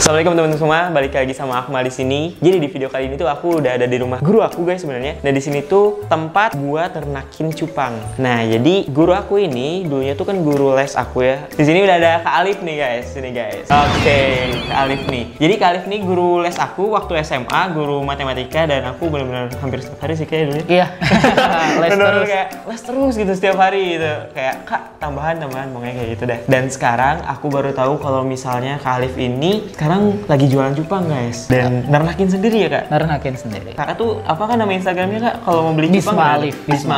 Assalamualaikum teman-teman semua, balik lagi sama Akmal di sini. Jadi di video kali ini tuh aku udah ada di rumah guru aku guys sebenarnya. Nah di sini tuh tempat gua ternakin cupang. Nah jadi guru aku ini dulunya tuh kan guru les aku ya. Di sini udah ada Kak Alif nih guys, sini guys. Oke, Kak Alif nih. Jadi Kak Alif nih guru les aku waktu SMA, guru matematika dan aku benar-benar hampir setiap hari sih kayak dulu. Iya. Les terus. Kayak les terus gitu setiap hari gitu. Kayak Kak tambahan pokoknya kayak gitu deh. Dan sekarang aku baru tahu kalau misalnya Kak Alif ini sekarang lagi jualan cupang guys dan nernakin sendiri ya kak? Nernakin sendiri. Kakak tuh apa kan nama Instagramnya kak? Kalau mau beli cupang Bisma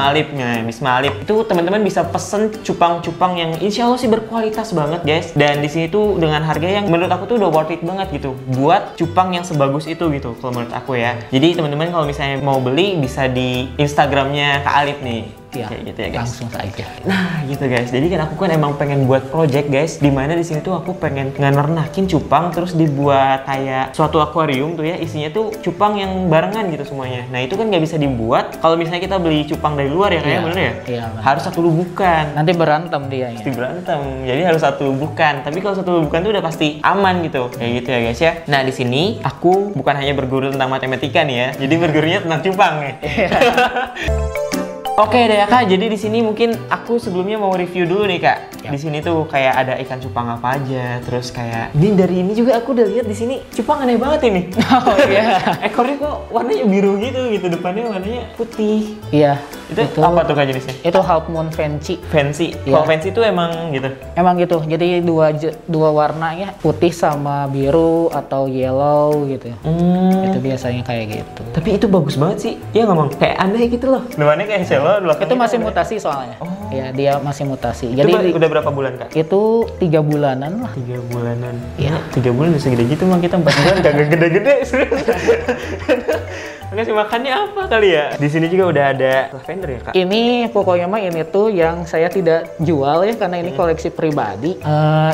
Alif. Bisma Alif itu teman-teman bisa pesen cupang-cupang yang insya Allah sih berkualitas banget guys. Dan di sini tuh dengan harga yang menurut aku tuh udah worth it banget gitu buat cupang yang sebagus itu gitu kalau menurut aku ya. Jadi teman-teman kalau misalnya mau beli bisa di Instagramnya Kak Alif nih. Ya, kayak gitu ya guys. Langsung saja. Nah gitu guys. Jadi kan aku kan emang pengen buat project guys. Dimana di sini tuh aku pengen ngernakin cupang terus dibuat kayak suatu akuarium tuh ya. Isinya tuh cupang yang barengan gitu semuanya. Nah itu kan nggak bisa dibuat kalau misalnya kita beli cupang dari luar ya kayak bener ya. Iya. Harus satu lubukan. Nanti berantem dia ya. Pasti berantem. Jadi harus satu lubukan. Tapi kalau satu lubukan tuh udah pasti aman gitu. Kayak gitu ya guys ya. Nah di sini aku bukan hanya berguru tentang matematika nih ya. Jadi bergurunya tentang cupang nih. Oke deh ya kak, jadi di sini mungkin aku sebelumnya mau review dulu nih kak. Ya. Di sini tuh kayak ada ikan cupang apa aja, terus kayak ini dari ini juga aku udah lihat di sini cupang aneh banget ini. Oh iya. Ekornya kok warnanya biru gitu, depannya warnanya putih. Iya. Itu apa tuh kak jenisnya? Itu half moon fancy. Fancy. Iya. Kalau fancy itu emang gitu. Emang gitu. Jadi dua warnanya putih sama biru atau yellow gitu. Itu biasanya kayak gitu. Tapi itu bagus banget sih. Iya ngomong kayak aneh gitu loh. Depannya kayak cello. Itu masih mutasi soalnya. Oh. Ya, dia masih mutasi. Itu jadi udah berapa bulan kak? Itu 3 bulanan lah. 3 bulanan. Iya. 3 bulan udah segede gitu mah kita 4 bulan kagak gede-gede. Ngasih makannya apa kali ya? Di sini juga udah ada lavender ya kak? Ini pokoknya mah ini tuh yang saya tidak jual ya karena ini koleksi pribadi.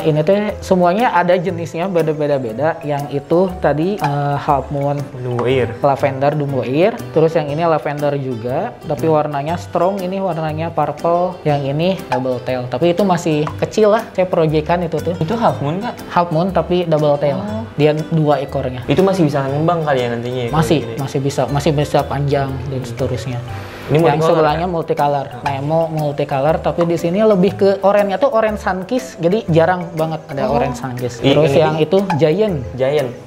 Ini tuh semuanya ada jenisnya beda-beda. Yang itu tadi half moon Dumboir. lavender dumboir. Terus yang ini lavender juga, tapi warnanya strong. Ini warnanya purple. Yang ini double tail. Tapi itu masih kecil lah. Saya proyekan itu tuh. Itu half moon kak? Half moon tapi double tail. Dia 2 ekornya. Itu masih bisa ngembang kali ya nantinya? Masih bisa panjang dan seterusnya. Ini yang sebelahnya multicolor, Nemo multicolor, tapi di sini lebih ke oranye tuh orange sunkiss, jadi jarang banget ada orange sunkiss. Terus yang itu giant.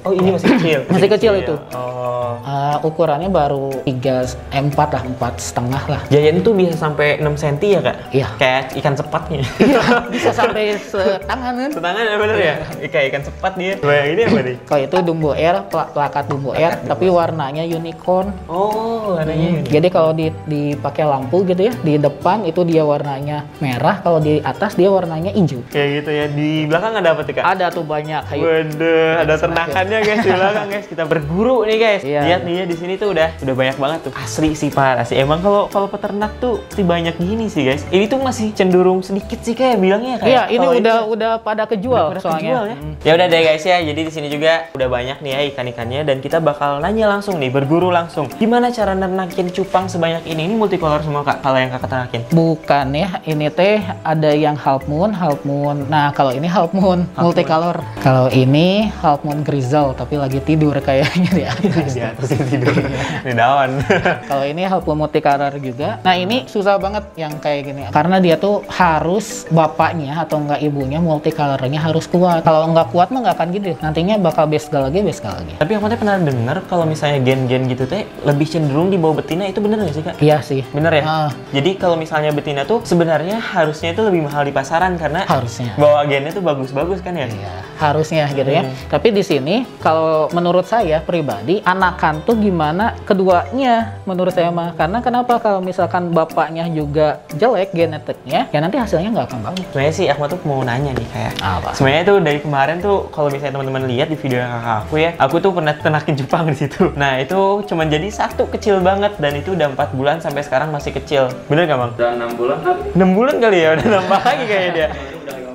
Oh ini masih kecil. Masih kecil itu. Oh. Ukurannya baru 4 lah, 4,5 lah. Giant tuh bisa sampai 6 cm ya kak? Iya. Kayak ikan sepatnya. Iya, bisa sampai setanganan. Setangan ya bener ya? Kayak ikan sepat dia. Wah ini apa nih? Kalau itu dumboir, plakat dumboir, tapi warnanya unicorn. Oh warnanya unicorn. Jadi kalau dipakai lampu gitu ya, di depan itu dia warnanya merah, kalau di atas dia warnanya hijau. Kayak gitu ya. Di belakang ada apa tuh kak? Ada tuh banyak. Waduh, ada ternakannya guys di belakang guys. Kita berburu nih guys. Iya. Lihat nih ya di sini tuh udah banyak banget tuh. Asli sih parah sih. Emang kalau peternak tuh pasti banyak gini sih guys. Ini tuh masih cenderung sedikit sih kayak bilangnya kayak. Iya, ini udah pada kejual soalnya. Ya udah deh guys ya. Jadi di sini juga udah banyak nih ya ikan-ikannya dan kita bakal nanya langsung nih, berburu langsung. Gimana cara nernakin cupang sebanyak ini multicolor semua kak, kalau yang kakak ternakin? Bukan ya, ini teh ada yang half moon. Nah kalau ini half moon multicolor. Kalau ini half moon grizzle, tapi lagi tidur kayaknya di atas. Di atas tidur, di daun. Kalau ini half moon multicolor juga. Nah ini susah banget yang kayak gini, karena dia tuh harus bapaknya atau enggak ibunya multicolornya harus kuat. Kalau enggak kuat mah nggak akan gitu. Nantinya bakal beskal lagi. Tapi aku teh pernah dengar kalau misalnya gen-gen gitu teh lebih cenderung di bawah betina, itu bener nggak sih kak? Iya sih. Bener ya? Jadi kalau misalnya betina tuh sebenarnya harusnya itu lebih mahal di pasaran karena harusnya bawa gennya tuh bagus-bagus kan ya? Iya, harusnya gitu ya. Tapi di sini kalau menurut saya pribadi, anakan tuh gimana keduanya menurut saya mah. Karena kenapa? Kalau misalkan bapaknya juga jelek genetiknya, ya nanti hasilnya nggak akan bagus. Sebenarnya sih aku tuh mau nanya nih kayak apa? Sebenarnya tuh dari kemarin tuh kalau misalnya teman-teman lihat di video kakak aku ya, aku tuh pernah ternakin cupang di situ. Nah itu cuman jadi satu kecil banget dan itu udah 4 bulan sampai sekarang masih kecil. Bener gak bang? Udah 6 bulan kan? 6 bulan kali ya, udah nambah lagi kayaknya dia.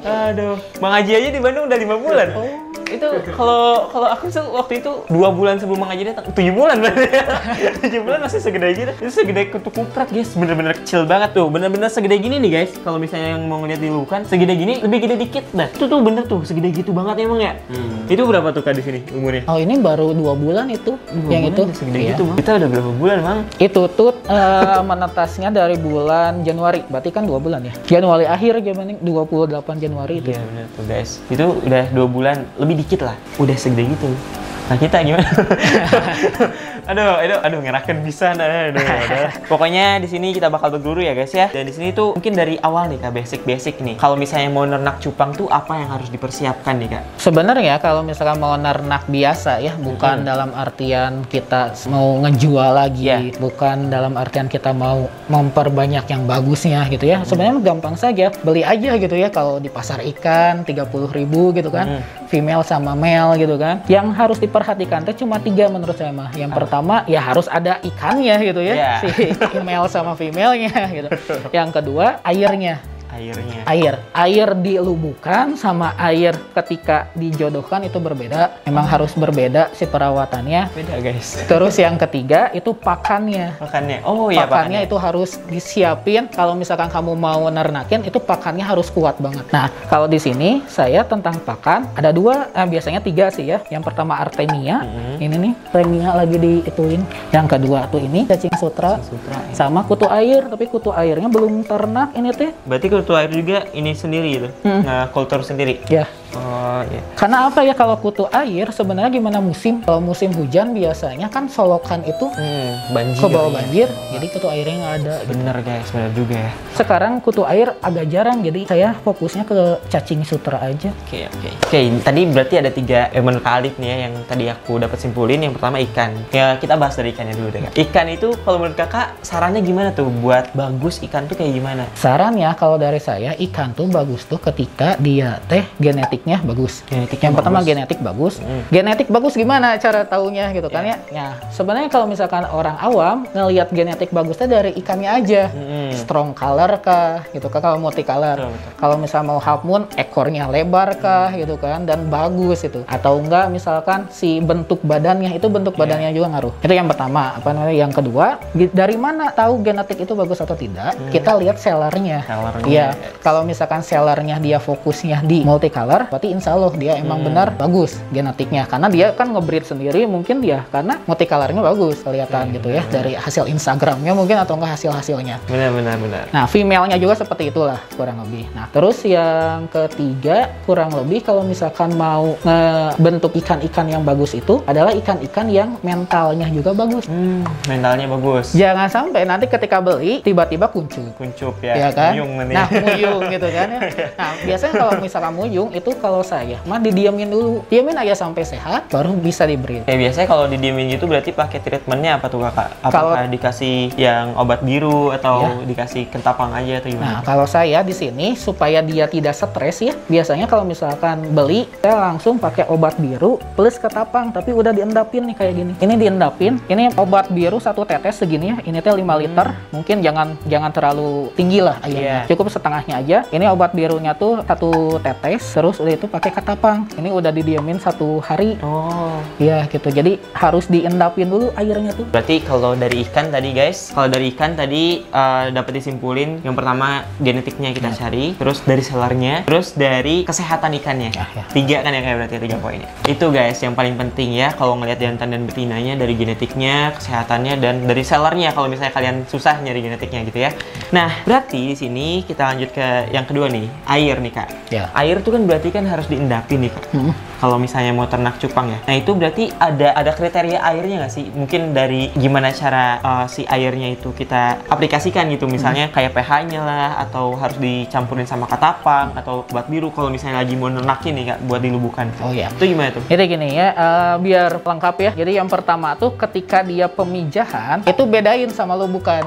Aduh, Bang Haji aja di Bandung udah 5 bulan. itu kalau aku tuh waktu itu 2 bulan sebelum Mang Haji datang, 7 bulan berarti. 7 bulan masih segede gitu. Itu segede ketukupret guys, bener-bener kecil banget tuh, bener-bener segede gini nih guys. Kalau misalnya yang mau ngeliat dilubukan, segede gini, lebih gede dikit dah. Itu tuh bener tuh, segede gitu banget emang ya. Itu berapa tuh Kak di sini umurnya? Oh ini baru 2 bulan itu, yang itu segede iya. gitu Bang. Kita udah berapa bulan Bang? Itu tuh menetasnya dari bulan Januari, berarti kan 2 bulan ya. Januari akhir zaman 28 Januari itu. Iya bener tuh guys. Itu udah 2 bulan lebih dikit lah. Udah segede gitu. Nah kita gimana? aduh ngeraken bisa aduh. Pokoknya di sini kita bakal berguru ya guys ya. Dan di sini tuh mungkin dari awal nih Kak, basic nih. Kalau misalnya mau nernak cupang tuh apa yang harus dipersiapkan nih Kak? Sebenarnya kalau misalkan mau nernak biasa ya, bukan dalam artian kita mau ngejual lagi, bukan dalam artian kita mau memperbanyak yang bagusnya gitu ya. Sebenarnya gampang saja, beli aja gitu ya. Kalau di pasar ikan 30.000 gitu kan, female sama male gitu kan. Yang harus diperhatikan tuh cuma 3 menurut saya mah. Yang pertama ya harus ada ikannya gitu ya, si male sama female-nya gitu. Yang kedua airnya. Air dilubukan sama air ketika dijodohkan itu berbeda. Memang harus berbeda si perawatannya. Beda guys. Terus yang ketiga itu pakannya. Oh iya, pakannya itu harus disiapin. Kalau misalkan kamu mau nernakin itu pakannya harus kuat banget. Nah kalau di sini saya tentang pakan ada 2, biasanya 3 sih ya. Yang pertama Artemia, ini nih Artemia lagi diituin. Yang kedua tuh ini cacing sutra. Sama kutu air, tapi kutu airnya belum ternak ini teh. Berarti kutu air juga ini sendiri itu, nah kultur sendiri. Ya. Oh iya. Karena apa ya, kalau kutu air sebenarnya gimana musim? Kalau musim hujan biasanya kan solokan itu banjir. ke bawah banjir, jadi kutu airnya nggak ada. Bener guys, bener juga ya. Sekarang kutu air agak jarang, jadi saya fokusnya ke cacing sutra aja. Oke. Tadi berarti ada 3 menurut Alif nih ya, yang tadi aku dapat simpulin. Yang pertama ikan. Ya kita bahas dari ikannya dulu deh Kak. Ikan itu kalau menurut Kakak sarannya gimana tuh buat bagus ikan tuh kayak gimana? Sarannya kalau dari saya, ikan tuh bagus tuh ketika dia genetiknya bagus. Yang pertama genetik bagus. Genetik bagus gimana cara taunya gitu kan ya? Ya sebenarnya kalau misalkan orang awam ngelihat genetik bagusnya dari ikannya aja. Strong color kah gitu kan, kalau multicolor. Kalau misalnya mau half moon, ekornya lebar kah gitu kan, dan bagus itu. Atau enggak misalkan si bentuk badannya, itu bentuk badannya juga ngaruh. Itu yang pertama. Yang kedua, dari mana tahu genetik itu bagus atau tidak? Kita lihat sellernya. Iya, kalau misalkan sellernya dia fokusnya di multicolor, berarti insya Allah dia emang benar bagus genetiknya. Karena dia kan nge-breed sendiri mungkin dia, karena multicolornya bagus kelihatan gitu ya, dari hasil Instagramnya mungkin atau enggak hasil-hasilnya. Benar. Nah, female-nya juga seperti itulah kurang lebih. Nah, terus yang ketiga kurang lebih kalau misalkan mau ngebentuk ikan-ikan yang bagus itu adalah ikan-ikan yang mentalnya juga bagus. Mentalnya bagus. Jangan sampai nanti ketika beli tiba-tiba kuncup ya kan? Muyung nanti. Nah, muyung gitu kan ya. Nah, biasanya kalau misalkan muyung itu kalau saya mah didiamin dulu. Diamin aja sampai sehat baru bisa diberi. Biasanya kalau didiamin gitu berarti pakai treatmentnya apa tuh Kakak? Apakah dikasih yang obat biru atau dikasih kentapang aja atau gimana? Nah, kalau saya di sini supaya dia tidak stres ya, biasanya kalau misalkan beli saya langsung pakai obat biru plus ketapang, tapi udah diendapin nih kayak gini. Ini diendapin, ini obat biru 1 tetes segini ya. Ini teh 5 liter. Mungkin jangan terlalu tinggi lah airnya. Cukup setengahnya aja. Ini obat birunya tuh 1 tetes, terus udah itu pakai ketapang. Ini udah didiamin 1 hari. Iya gitu. Jadi harus diendapin dulu airnya tuh. Berarti kalau dari ikan tadi guys, dapat disimpulin yang pertama genetiknya kita cari, terus dari sellernya, terus dari kesehatan ikannya. 3 kan ya kayak berarti 3 poinnya. Itu guys yang paling penting ya kalau ngelihat jantan dan betinanya, dari genetiknya, kesehatannya, dan dari sellernya kalau misalnya kalian susah nyari genetiknya gitu ya. Nah, berarti di sini kita lanjut ke yang kedua nih, air nih Kak. Air tuh kan berarti kan harus diendapin nih Kak. Kalau misalnya mau ternak cupang ya. Nah, itu berarti ada kriteria airnya nggak sih? Mungkin dari gimana cara si airnya itu kita aplikasikan gitu. Misalnya kayak pH-nya lah, atau harus dicampurin sama ketapang atau obat biru kalau misalnya lagi mau nernakin nih Kak buat dilubukan. Itu gimana tuh? Jadi gini ya, biar lengkap ya. Jadi yang pertama tuh ketika dia pemijahan itu bedain sama lubukan.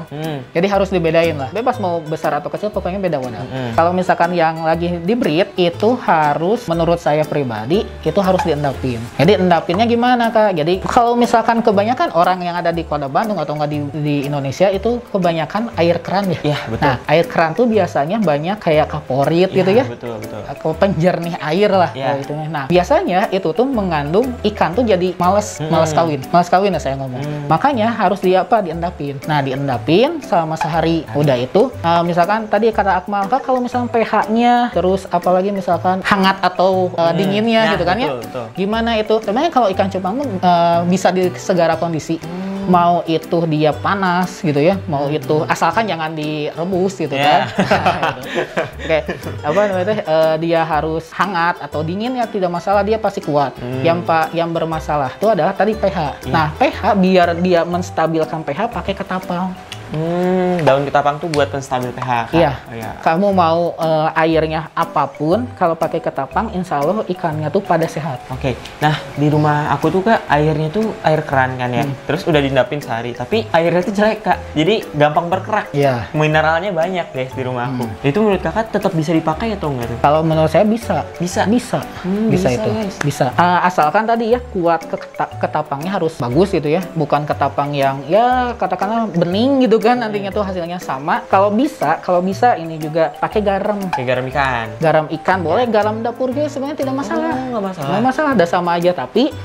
Jadi harus dibedain lah. Bebas mau besar atau kecil pokoknya beda wadah. Kalau misalkan yang lagi di breed itu harus menurut saya pribadi itu harus diendapin. Jadi endapinnya gimana Kak? Jadi kalau misalkan kebanyakan orang yang ada di Kota Bandung atau nggak di Indonesia itu kebanyakan air keran ya. Iya, betul. Nah, air keran tuh biasanya banyak kayak kaporit gitu ya. Betul, betul. Penjernih air lah Iya. gitu. Nah, biasanya itu tuh mengandung ikan tuh jadi males kawin. Males kawin ya saya ngomong. Makanya harus diendapin. Nah, diendapin selama sehari. Udah itu misalkan tadi kata Akmal, Kak, kalau misalkan pH-nya terus apalagi misalkan hangat atau dinginnya gitu kan ya. Betul. Gimana itu? Sebenarnya kalau ikan cupang tuh bisa di segala kondisi. Mau itu dia panas gitu ya, mau itu asalkan jangan direbus gitu kan. Gitu. Oke, apa namanya itu dia harus hangat atau dingin ya tidak masalah, dia pasti kuat. Yang bermasalah itu adalah tadi pH. Nah, pH biar dia menstabilkan pH pakai ketapang. Daun ketapang tuh buat penstabil pH. Iya. Oh, iya. Kamu mau airnya apapun, kalau pakai ketapang, insya Allah ikannya tuh pada sehat. Oke. Nah, di rumah aku tuh Kak, airnya tuh air keran kan ya. Terus udah diendapin sehari, tapi airnya tuh jelek Kak. Jadi gampang berkerak. Iya. Mineralnya banyak guys di rumah aku. Itu menurut Kakak tetap bisa dipakai atau enggak tuh? Kalau menurut saya bisa. Bisa. Bisa itu. Guys. Bisa. Asalkan tadi ya kuat ketapangnya harus bagus gitu ya. Bukan ketapang yang ya katakanlah bening gitu kan, nantinya tuh hasilnya sama. Kalau bisa ini juga pakai garam. Kayak garam ikan. Garam ikan boleh, garam dapur juga sebenarnya tidak masalah. Nggak masalah. Nggak masalah, ada sama aja. Tapi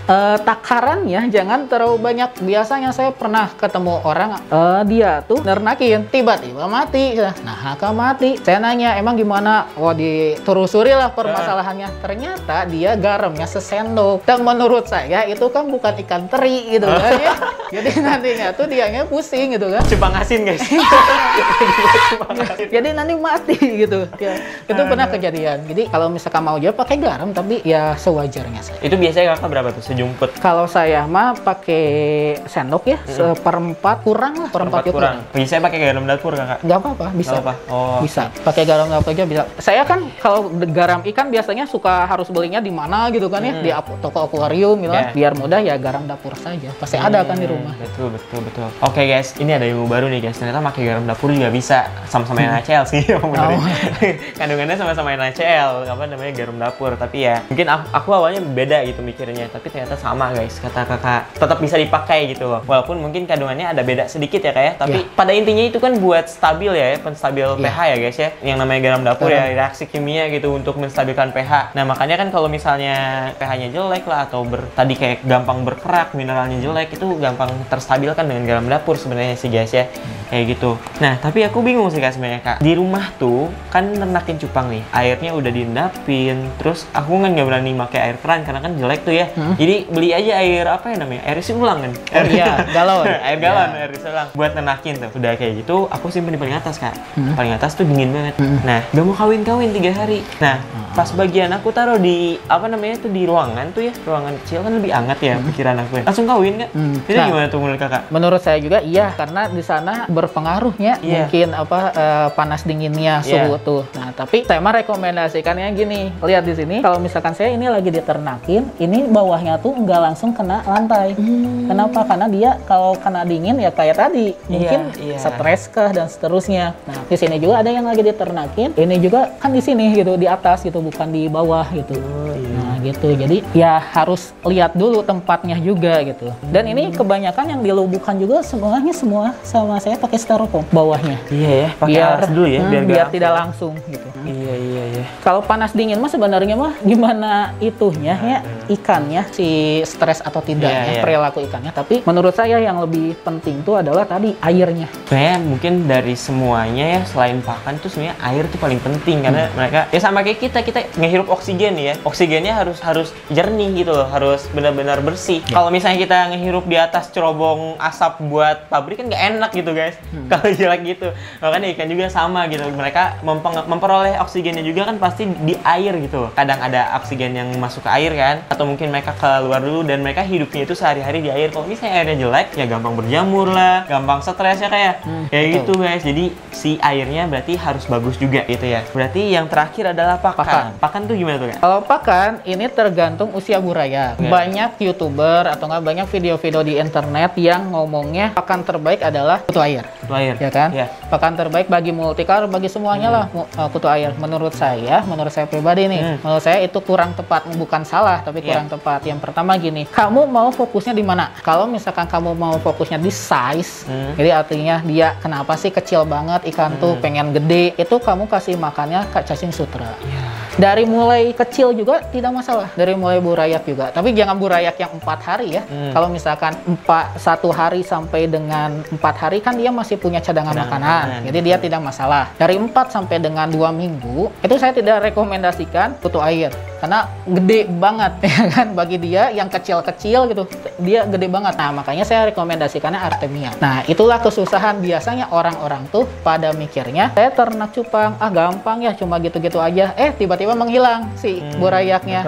takarannya jangan terlalu banyak. Biasanya saya pernah ketemu orang dia tuh nernakin tiba-tiba mati. Nah, Kak mati. Saya nanya emang gimana? Wah, ditelusuri lah permasalahannya. Ternyata dia garamnya sesendok. Dan menurut saya itu kan bukan ikan teri gitu kan ya. Jadi nantinya tuh dianya pusing gitu kan. Cupang asin guys. Jadi nanti mati gitu ya. Itu pernah kejadian. Jadi kalau misalkan mau juga pakai garam, tapi ya sewajarnya saja. Itu biasanya Kakak berapa tuh sejumput? Kalau saya mah pakai sendok ya, seperempat kurang lah, perempat ya kurang. Bisa pakai garam dapur Kakak? Nggak apa-apa, bisa. Nggak apa? Oh. Bisa. Pakai garam dapur aja bisa. Saya kan kalau garam ikan biasanya suka harus belinya di mana gitu kan ya, di toko akuarium gitu kan. Biar mudah ya garam dapur saja. Pasti ada kan di rumah. Betul. Oke guys, ini ada ilmu baru nih guys. Ternyata pakai garam dapur juga bisa, sama-sama NaCl sih. Kandungannya sama-sama NaCl, apa namanya, garam dapur. Tapi ya mungkin aku awalnya beda gitu mikirnya, tapi ternyata sama guys. Kata Kakak tetap bisa dipakai gitu loh. Walaupun mungkin kandungannya ada beda sedikit ya kayak, tapi pada intinya itu kan buat stabil ya, penstabil pH ya guys ya. Yang namanya garam dapur ya, reaksi kimia gitu untuk menstabilkan pH. Nah, makanya kan kalau misalnya pH-nya jelek lah atau tadi kayak gampang berkerak, mineralnya jelek, itu gampang terstabilkan dengan garam dapur sebenarnya sih guys ya. Kayak gitu. Nah, tapi aku bingung sih Kak sebenarnya Kak. Di rumah tuh kan ternakin cupang nih, airnya udah diendapin. Terus aku kan nggak berani pakai air keran karena kan jelek tuh ya. Jadi beli aja air apa ya namanya? Air isi ulang kan? Iya, galon. Air galon, air isi ulang buat ternakin tuh. Udah kayak gitu, aku simpen di paling atas Kak. Paling atas tuh dingin banget. Nah, gak mau kawin-kawin 3 hari. Nah, pas bagian aku taruh di apa namanya tuh di ruangan tuh ya, ruangan kecil kan lebih hangat ya pikiran aku ya. Langsung kawin Kak. Itu gimana tuh menurut Kakak? Menurut saya juga iya, karena di sana berpengaruhnya mungkin panas dinginnya suhu tuh. Nah, tapi saya mah rekomendasikannya gini, lihat di sini kalau misalkan saya ini lagi diternakin, ini bawahnya tuh nggak langsung kena lantai. Kenapa? Karena dia kalau kena dingin ya kayak tadi mungkin stres kah dan seterusnya. Nah, di sini juga ada yang lagi diternakin, ini juga kan di sini gitu, di atas gitu, bukan di bawah gitu. Nah, gitu. Jadi ya harus lihat dulu tempatnya juga gitu. Dan ini kebanyakan yang dilubukan juga semuanya semua sama saya pakai styrofoam bawahnya. Iya ya, pakai alas dulu ya biar tidak langsung gitu. Iya. Kalau panas dingin mah sebenarnya mah gimana itunya ya, ikannya si stres atau tidaknya perilaku ikannya. Tapi menurut saya yang lebih penting tuh adalah tadi airnya. Sebenarnya mungkin dari semuanya ya, selain pakan tuh sebenarnya air tuh paling penting karena mereka ya sama kayak kita ngehirup oksigen ya. Oksigennya harus jernih gitu loh, harus benar-benar bersih. Kalau misalnya kita ngehirup di atas cerobong asap buat pabrik kan nggak enak gitu guys. Kalau jelek gitu. Makanya ikan juga sama gitu. Mereka memperoleh oksigennya juga kan pasti di air gitu. Kadang ada oksigen yang masuk ke air kan, atau mungkin mereka keluar dulu dan mereka hidupnya itu sehari-hari di air. Kalau misalnya airnya jelek ya gampang berjamur lah, gampang stres ya kayak gitu guys. Jadi si airnya berarti harus bagus juga gitu ya. Berarti yang terakhir adalah pakan. Pakan tuh gimana tuh Kak? Kalau pakan ini tergantung usia buraya. Banyak YouTuber atau nggak banyak video-video di internet yang ngomongnya pakan terbaik adalah kutu air. Kutu air. Ya kan? Pakan terbaik bagi multicolor, bagi semuanya lah kutu air. Menurut saya pribadi nih, menurut saya itu kurang tepat, bukan salah, tapi tapi kurang tepat. Yang pertama gini, kamu mau fokusnya di mana? Kalau misalkan kamu mau fokusnya di size, jadi artinya dia kenapa sih kecil banget ikan tuh pengen gede, itu kamu kasih makannya cacing sutra. Dari mulai kecil juga tidak masalah, dari mulai burayak juga. Tapi jangan burayak yang 4 hari ya. Kalau misalkan 1 hari sampai dengan 4 hari kan dia masih punya cadangan makanan. Jadi dia tidak masalah. Dari 4 sampai dengan 2 minggu, itu saya tidak rekomendasikan putu air. Karena gede banget ya kan bagi dia yang kecil-kecil gitu. Dia gede banget. Nah, makanya saya rekomendasikannya Artemia. Nah, itulah kesusahan biasanya orang-orang tuh pada mikirnya, saya ternak cupang, gampang ya cuma gitu-gitu aja. Tiba-tiba menghilang si burayaknya.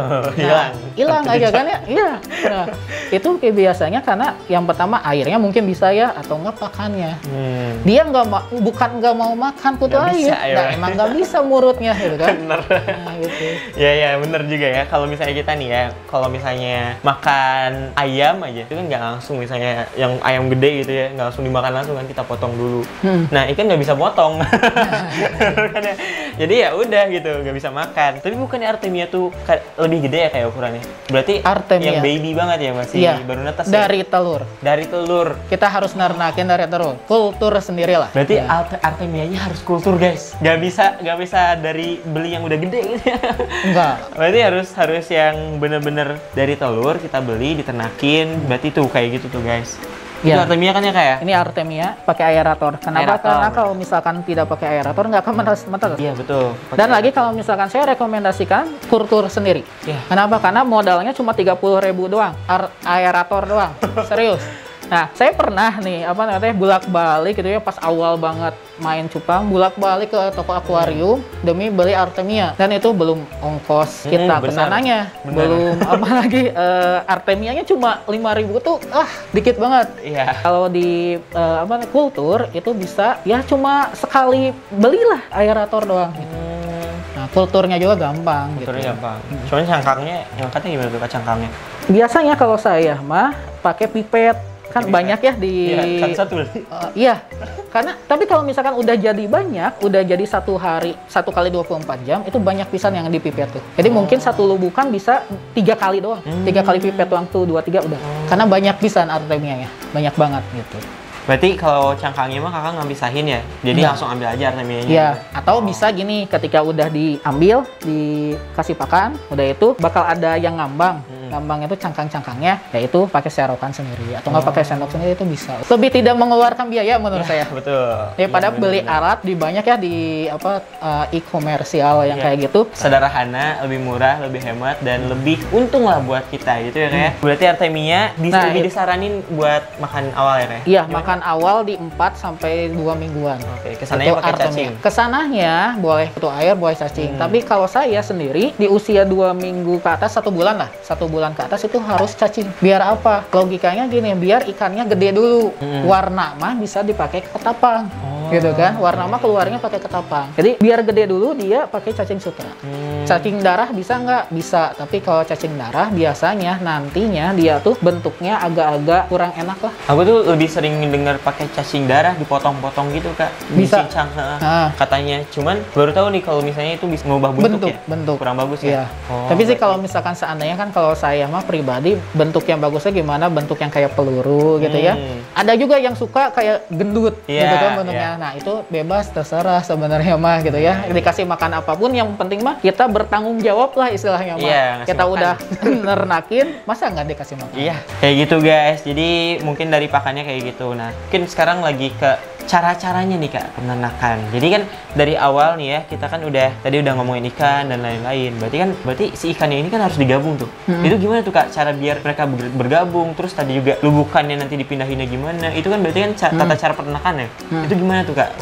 Hilang aja kan ya? Iya. Nah, itu biasanya karena yang pertama airnya mungkin bisa ya atau enggak pakannya. Dia bukan nggak mau makan putu air. Nah, emang nggak bisa murutnya gitu kan. Bener. Nah, gitu. Ya bener juga ya. Kalau misalnya kita nih ya, kalau misalnya makan ayam aja itu kan nggak langsung, misalnya yang ayam gede gitu ya, nggak langsung dimakan langsung kan, kita potong dulu. Nah, ikan nggak bisa potong. Jadi ya udah gitu, nggak bisa makan. Tapi bukannya Artemia tuh lebih gede ya kayak ukurannya? Berarti Artemia yang baby banget ya, masih baru netes dari ya? telur. Dari telur. Kita harus nernakin dari telur. Kultur sendirilah. Berarti Artemianya harus kultur guys. Nggak bisa dari beli yang udah gede gitu ya. Enggak. Berarti harus yang bener-bener dari telur kita beli, diternakin. Berarti tuh kayak gitu tuh guys. Itu Artemia kan ya kayak? Ini Artemia pakai aerator. Kenapa? Karena kalau misalkan tidak pakai aerator nggak akan menetas. Iya betul. Dan lagi kalau misalkan saya rekomendasikan kultur sendiri. Kenapa? Karena modalnya cuma 30.000 doang. Aerator doang. Serius. Nah, saya pernah nih bolak-balik gitu ya, pas awal banget main cupang, bolak-balik ke toko akuarium demi beli Artemia, dan itu belum ongkos kita kesananya, belum apalagi Artemianya cuma 5.000 tuh dikit banget. Kalau di kultur itu bisa ya cuma sekali belilah aerator doang gitu. Nah, kulturnya juga gampang. Kulturnya gampang. Cuman cangkangnya, ngangkatnya gimana tuh cangkangnya? Biasanya kalau saya mah pakai pipet. Kan banyak ya di satu. Iya. Karena tapi kalau misalkan udah jadi banyak, udah jadi 1 hari 1 kali 24 jam, itu banyak pisan yang dipipet tuh. Jadi mungkin satu lubukan bisa 3 kali doang. 3 kali pipet doang tuh, 2 3 udah. Karena banyak pisan Artemianya. Banyak banget gitu. Berarti kalau cangkangnya mah kakak nggak pisahin ya? Jadi langsung ambil aja Artemianya? Iya, atau bisa gini, ketika udah diambil, dikasih pakan, udah itu bakal ada yang ngambang. Ngambang itu cangkang-cangkangnya, yaitu pakai serokan sendiri atau nggak pakai sendok sendiri, itu bisa. Lebih tidak mengeluarkan biaya menurut saya. Betul. Daripada beli alat di banyak ya di e-komersial yang kayak gitu. Sederhana, lebih murah, lebih hemat, dan lebih untung lah buat kita gitu ya kayak. Berarti Artemia lebih disaranin buat makan awal ya kayak? Iya, makan awal di 4 sampai 2 mingguan. Oke, kesananya pakai cacing. Kesananya boleh putu air, boleh cacing. Tapi kalau saya sendiri di usia 2 minggu ke atas, 1 bulan lah, 1 bulan ke atas itu harus cacing. Biar apa? Logikanya gini, biar ikannya gede dulu. Warna mah bisa dipakai ketapang. Gitu kan? Warna mah keluarnya pakai ketapang. Jadi biar gede dulu dia pakai cacing sutra. Cacing darah bisa nggak? Bisa. Tapi kalau cacing darah biasanya nantinya dia tuh bentuknya agak-agak kurang enak lah. Aku tuh lebih sering dengar pakai cacing darah dipotong-potong gitu kak. Bisa. Dicincang, katanya. Cuman baru tahu nih kalau misalnya itu bisa mengubah bentuk ya? Bentuk. Kurang bagus ya? Tapi sih kalau misalkan seandainya kan kalau saya mah pribadi bentuk yang bagusnya gimana? Bentuk yang kayak peluru gitu ya. Ada juga yang suka kayak gendut gitu kan bentuknya. Nah itu bebas, terserah sebenarnya mah gitu ya. Dikasih makan apapun, yang penting mah kita bertanggung jawab lah istilahnya mah. Kita udah nernakin, masa nggak dikasih makan? Iya, kayak gitu guys. Jadi mungkin dari pakannya kayak gitu. Nah, mungkin sekarang lagi ke cara-caranya nih kak peternakan. Jadi kan dari awal nih ya, kita kan tadi udah ngomongin ikan dan lain-lain. Berarti si ikannya ini kan harus digabung tuh. Itu gimana tuh kak cara biar mereka bergabung? Terus tadi juga lubukannya nanti dipindahinnya gimana? Itu kan berarti kan tata cara peternakannya. Itu gimana tuh kak?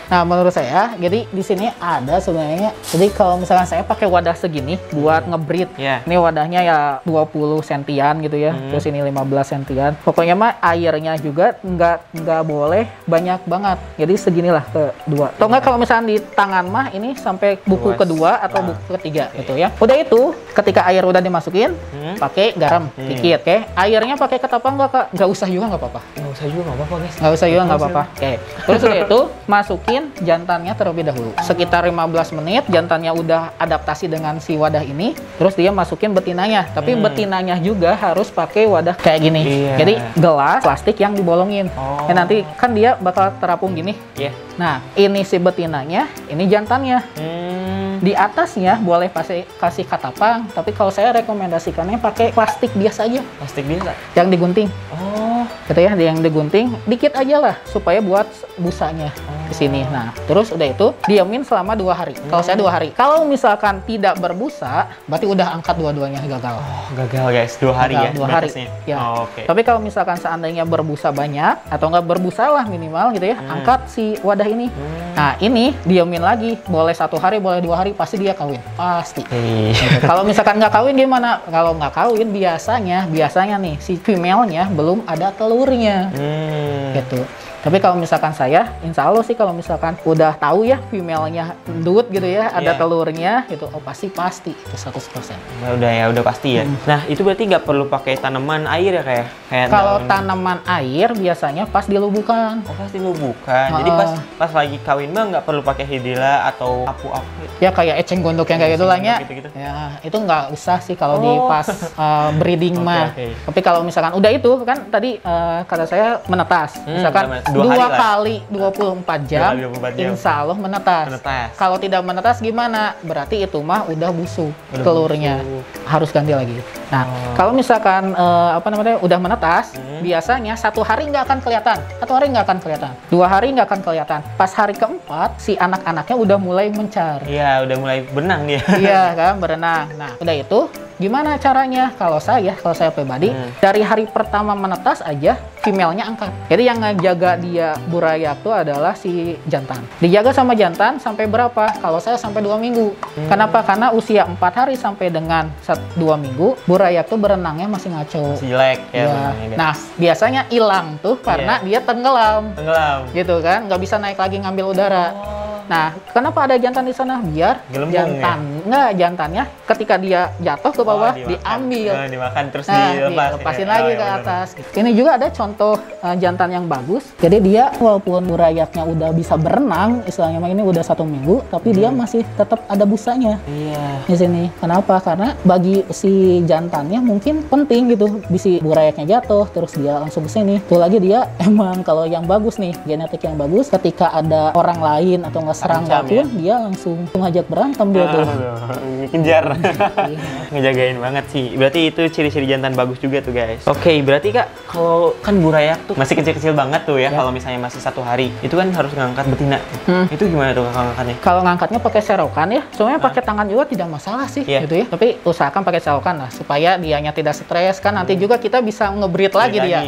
Nah menurut saya, jadi di sini ada sebenarnya. Jadi kalau misalkan saya pakai wadah segini buat ngebreed, ini wadahnya ya 20 sentian gitu ya. Terus ini 15 sentian. Pokoknya mah airnya juga nggak boleh banyak banget. Jadi seginilah kedua. Atau enggak kalau misalnya di tangan mah ini sampai buku kedua atau buku ketiga gitu ya. Udah itu ketika air udah dimasukin, pakai garam dikit, oke. Airnya pakai ketapang nggak kak? Nggak usah juga nggak apa-apa. Nggak usah juga nggak apa-apa guys. Nggak usah juga nggak apa-apa. Oke. Terus udah itu itu masukin jantannya terlebih dahulu. Sekitar 15 menit jantannya udah adaptasi dengan si wadah ini, terus dia masukin betinanya. Tapi betinanya juga harus pakai wadah kayak gini. Jadi gelas plastik yang dibolongin. Ya, nanti kan dia bakal terapung gini. Nah, ini si betinanya, ini jantannya. Di atasnya boleh kasih katapang, tapi kalau saya rekomendasikannya pakai plastik biasa aja. Plastik biasa? Yang digunting. Gitu ya, yang digunting dikit aja lah supaya buat busanya di sini. Nah, terus udah itu diamin selama 2 hari. Kalau saya 2 hari. Kalau misalkan tidak berbusa, berarti udah angkat dua-duanya gagal. Gagal guys, 2 hari gagal, ya? 2 hari. Ya. Tapi kalau misalkan seandainya berbusa banyak atau nggak berbusa lah minimal gitu ya, angkat si wadah ini. Nah, ini diamin lagi. Boleh 1 hari, boleh 2 hari, pasti dia kawin. Pasti. Gitu. Kalau misalkan nggak kawin gimana? Kalau nggak kawin biasanya nih si female-nya belum ada telurnya. Gitu. Tapi kalau misalkan saya, insya Allah sih kalau misalkan udah tahu ya female-nya endut gitu ya, ada telurnya gitu, pasti itu 100%. Udah pasti ya. Nah, itu berarti nggak perlu pakai tanaman air ya kayak kalau tanaman air biasanya pas dilubukan. Pas dilubukan. Jadi pas lagi kawin mah nggak perlu pakai hidila atau apu-apu. Ya kayak eceng gondok yang kayak gitulah ya. Ya, itu nggak usah sih kalau di pas breeding mah. Tapi kalau misalkan udah itu kan tadi kata saya menetas. Misalkan 2 kali 24 jam, insya Allah menetas. Kalau tidak menetas gimana? Berarti itu mah udah busuk telurnya. Harus ganti lagi. Nah, kalau misalkan udah menetas, biasanya 1 hari nggak akan kelihatan. 1 hari nggak akan kelihatan. 2 hari nggak akan kelihatan. Pas hari keempat, si anak-anaknya udah mulai mencar. Iya, udah mulai berenang dia. Iya kan, berenang. Nah, udah itu gimana caranya? Kalau saya pribadi, dari hari pertama menetas aja, female-nya angkat. Jadi yang ngejaga dia burayak itu adalah si jantan. Dijaga sama jantan sampai berapa? Kalau saya sampai 2 minggu. Kenapa? Karena usia 4 hari sampai dengan 2 minggu, burayak tuh berenangnya masih ngaco. Masih jelek ya. Nah, biasanya hilang tuh karena dia tenggelam. Gitu kan, nggak bisa naik lagi ngambil udara. Nah, kenapa ada jantan di sana? Biar jantannya ketika dia jatuh ke bawah diambil, dimakan terus dilepasin lagi ke atas. Ini juga ada contoh jantan yang bagus. Jadi dia walaupun burayaknya udah bisa berenang, istilahnya ini udah 1 minggu, tapi dia masih tetap ada busanya di sini. Kenapa? Karena bagi si jantannya mungkin penting gitu, bisi burayaknya jatuh, terus dia langsung ke sini. Tuh lagi dia emang kalau yang bagus nih, genetik yang bagus, ketika ada orang lain atau nggak serang pun dia langsung ngajak berantem dia tuh. Kejar. Ngejagain banget sih. Berarti itu ciri-ciri jantan bagus juga tuh guys. Oke, berarti Kak, kalau kan burayak tuh masih kecil-kecil banget tuh ya. Kalau misalnya masih 1 hari, itu kan harus ngangkat betina. Itu gimana tuh Kakak ngangkatnya? Kalau ngangkatnya pakai serokan ya. Sebenarnya pakai tangan juga tidak masalah sih gitu ya. Tapi usahakan pakai serokan lah supaya dianya tidak stres kan. Nanti juga kita bisa nge-breed lagi dia.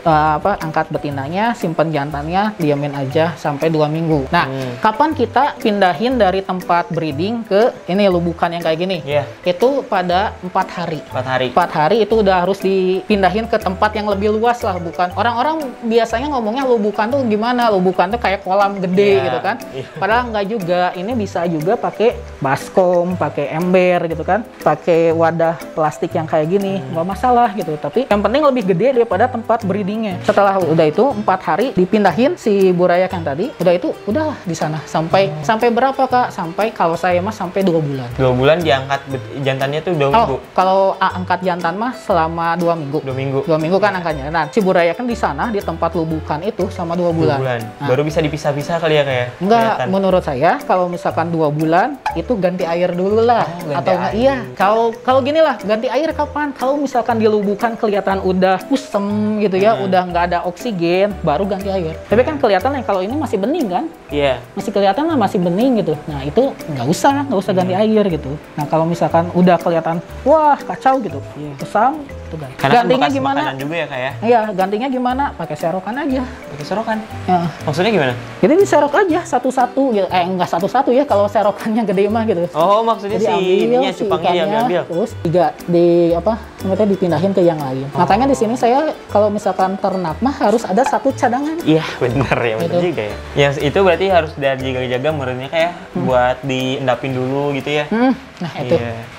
Nah, angkat betinanya, simpen jantannya, diamin aja sampai 2 minggu. Nah, kapan kita pindahin dari tempat breeding ke ini lubukan yang kayak gini? Itu pada 4 hari. 4 hari itu udah harus dipindahin ke tempat yang lebih luas lah. Bukan orang-orang biasanya ngomongnya lubukan tuh gimana? Lubukan tuh kayak kolam gede gitu kan? Padahal nggak juga. Ini bisa juga pakai baskom, pakai ember gitu kan? Pakai wadah plastik yang kayak gini, nggak masalah gitu. Tapi yang penting lebih gede daripada tempat breedingnya. Setelah udah itu 4 hari dipindahin si burayak yang tadi. Udah itu udah di sana sampai berapa Kak? Sampai kalau saya mah sampai 2 bulan. 2 bulan diangkat jantannya tuh 2 minggu. Kalau angkat jantan mah selama 2 minggu. 2 minggu. 2 minggu kan angkatnya. Nah, si burayak kan di sana di tempat lubukan itu sama 2 bulan. 2 bulan. Nah, baru bisa dipisah-pisah kali ya kayak. Enggak, menurut saya kalau misalkan 2 bulan itu ganti air dulu lah. Atau enggak kalau gini lah, ganti air kapan? Kalau misalkan di lubukan kelihatan udah kusem gitu ya, udah nggak ada oksigen, baru ganti air. Tapi kan kelihatan nih kalau ini masih bening kan? Masih kelihatan lah masih bening gitu. Nah, itu nggak usah ganti air gitu. Nah, kalau misalkan udah kelihatan wah kacau gitu, kusam itu ganti. Gantinya kan gimana? Juga ya kayak. Iya, gantinya gimana? Pakai serokan aja. Pakai serokan? Ya. Maksudnya gimana? Jadi diserok aja satu-satu gitu. Enggak satu-satu ya kalau serokannya gede mah gitu. Oh, maksudnya jadi cupangnya diambil. Terus dipindahin ke yang lain. Makanya di sini saya kalau misalkan ternak mah harus ada 1 cadangan. Iya, benar ya, benar gitu. juga ya. Yang itu berarti harus dari jaga-jaga menurutnya kayak buat diendapin dulu gitu ya. Nah, itu.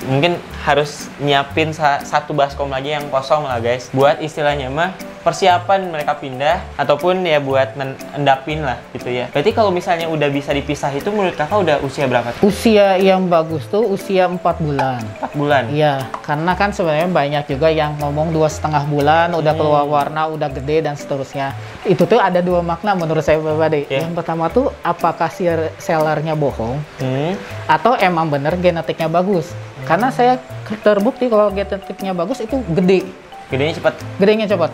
Mungkin harus nyiapin 1 baskom lagi yang kosong lah guys. Buat istilahnya mah persiapan mereka pindah ataupun ya buat endapin lah gitu ya. Berarti kalau misalnya udah bisa dipisah itu menurut kakak udah usia berapa? Usia yang bagus tuh usia 4 bulan. 4 bulan? Iya, karena kan sebenarnya banyak juga yang ngomong 2,5 bulan udah keluar warna, udah gede dan seterusnya. Itu tuh ada dua makna menurut saya pribadi. Yang pertama tuh apakah si sellernya bohong atau emang bener genetiknya bagus. Karena saya terbukti kalau genetiknya bagus itu gede. Gedenya cepat? Gedenya cepat.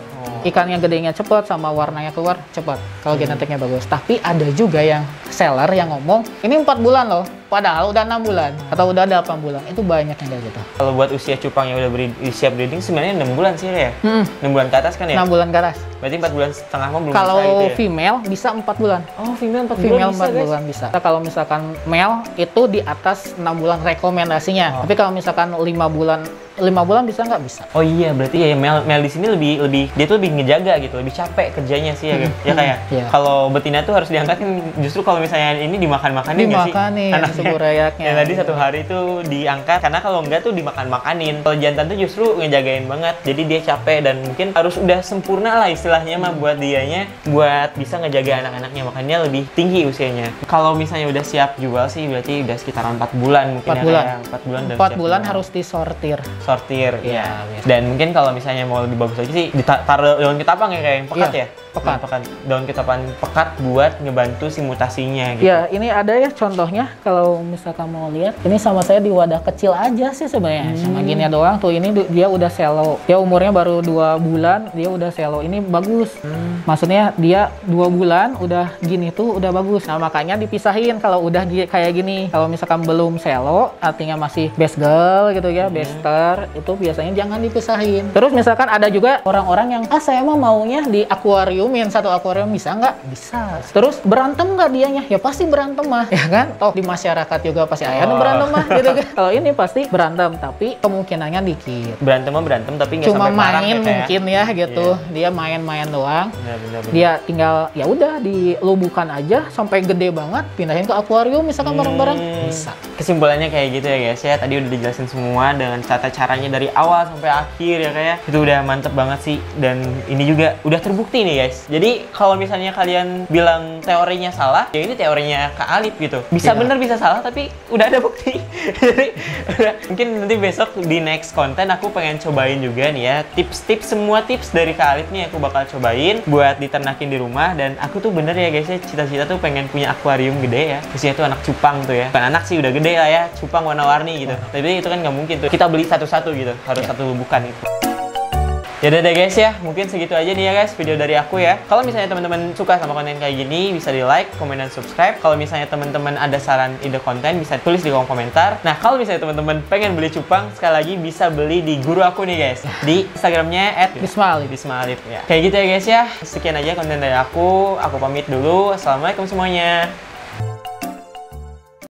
Ikannya gedenya cepat sama warnanya keluar cepat kalau genetiknya bagus. Tapi ada juga yang seller yang ngomong ini 4 bulan loh, padahal udah 6 bulan atau udah 8 bulan. Itu banyak yang kayak gitu. Kalau buat usia cupang yang udah siap breeding sebenarnya 6 bulan sih ya? 6 bulan ke atas kan ya? 6 bulan ke atas. Berarti 4 bulan setengah mah belum kalau bisa gitu ya? Female bisa 4 bulan. Oh, female 4 Female bulan 4 bulan bisa. Kalau misalkan male itu di atas 6 bulan rekomendasinya. Tapi kalau misalkan 5 bulan bisa nggak? Bisa. Oh iya, berarti ya male di sini lebih dia tuh lebih ngejaga gitu, lebih capek kerjanya sih ya, ya kayak. Kalau betina tuh harus diangkatin, justru kalau misalnya ini dimakan-makanin nggak sih? Dimakanin subur rayaknya. Yang tadi 1 hari tuh diangkat, karena kalau enggak tuh dimakan-makanin. Kalau jantan tuh justru ngejagain banget, jadi dia capek dan mungkin harus udah sempurna lah istilahnya mah buat dianya, buat bisa ngejaga anak-anaknya, makanya lebih tinggi usianya. Kalau misalnya udah siap jual sih berarti udah sekitaran 4 bulan mungkin 4 bulan. Ya, 4 bulan. 4 bulan harus disortir. Ya. Dan mungkin kalau misalnya mau lebih bagus lagi sih ditaruh daun ketapang ya, kayak yang pekat ya? Pekat. Daun ketapang pekat buat ngebantu si mutasinya gitu. Ya, ini ada ya contohnya kalau misalkan mau lihat. Ini sama saya di wadah kecil aja sih sebenarnya. Sama gini doang tuh, ini dia udah selo. Dia umurnya baru 2 bulan, dia udah selo. Ini bagus. Maksudnya dia 2 bulan udah gini tuh udah bagus. Nah, makanya dipisahin kalau udah kayak gini. Kalau misalkan belum selo, artinya masih best girl gitu ya, bester, itu biasanya jangan dipisahin. Terus misalkan ada juga orang-orang yang saya mah maunya di akuariumin, satu akuarium bisa nggak? Bisa. Terus berantem nggak dianya? Ya pasti berantem mah, ya kan? Toh di masyarakat juga pasti ada berantem mah gitu kan. Kalau ini pasti berantem, tapi kemungkinannya dikit. Berantem tapi nggak cuma sampai parah main mungkin ya gitu. Dia main-main doang. Bener. Dia tinggal ya udah dilubukan aja sampai gede banget, pindahin ke akuarium misalkan bareng-bareng bisa. Kesimpulannya kayak gitu ya guys ya. Tadi udah dijelasin semua dengan caranya dari awal sampai akhir ya kayak. Itu udah mantep banget sih, dan ini juga udah terbukti nih guys. Jadi kalau misalnya kalian bilang teorinya salah, ya ini teorinya Kak Alif gitu. Bisa bener bisa salah, tapi udah ada bukti. Jadi mungkin nanti besok di next konten aku pengen cobain juga nih ya tips-tips, semua tips dari Kak Alif nih aku bakal cobain buat diternakin di rumah. Dan aku tuh bener ya guys ya, cita-cita tuh pengen punya akuarium gede ya. Terusnya tuh anak cupang tuh ya, bukan anak sih, udah gede lah ya, cupang warna-warni gitu. Tapi itu kan nggak mungkin tuh kita beli satu-satu gitu, harus satu lubukan gitu. Ya udah deh guys ya, mungkin segitu aja nih ya guys video dari aku ya. Kalau misalnya teman-teman suka sama konten kayak gini, bisa di like, komen, dan subscribe. Kalau misalnya teman-teman ada saran ide konten, bisa tulis di kolom komentar. Nah, kalau misalnya teman-teman pengen beli cupang, sekali lagi bisa beli di guru aku nih guys, di Instagramnya @bismaalif ya. Kayak gitu ya guys ya. Sekian aja konten dari aku pamit dulu. Assalamualaikum semuanya.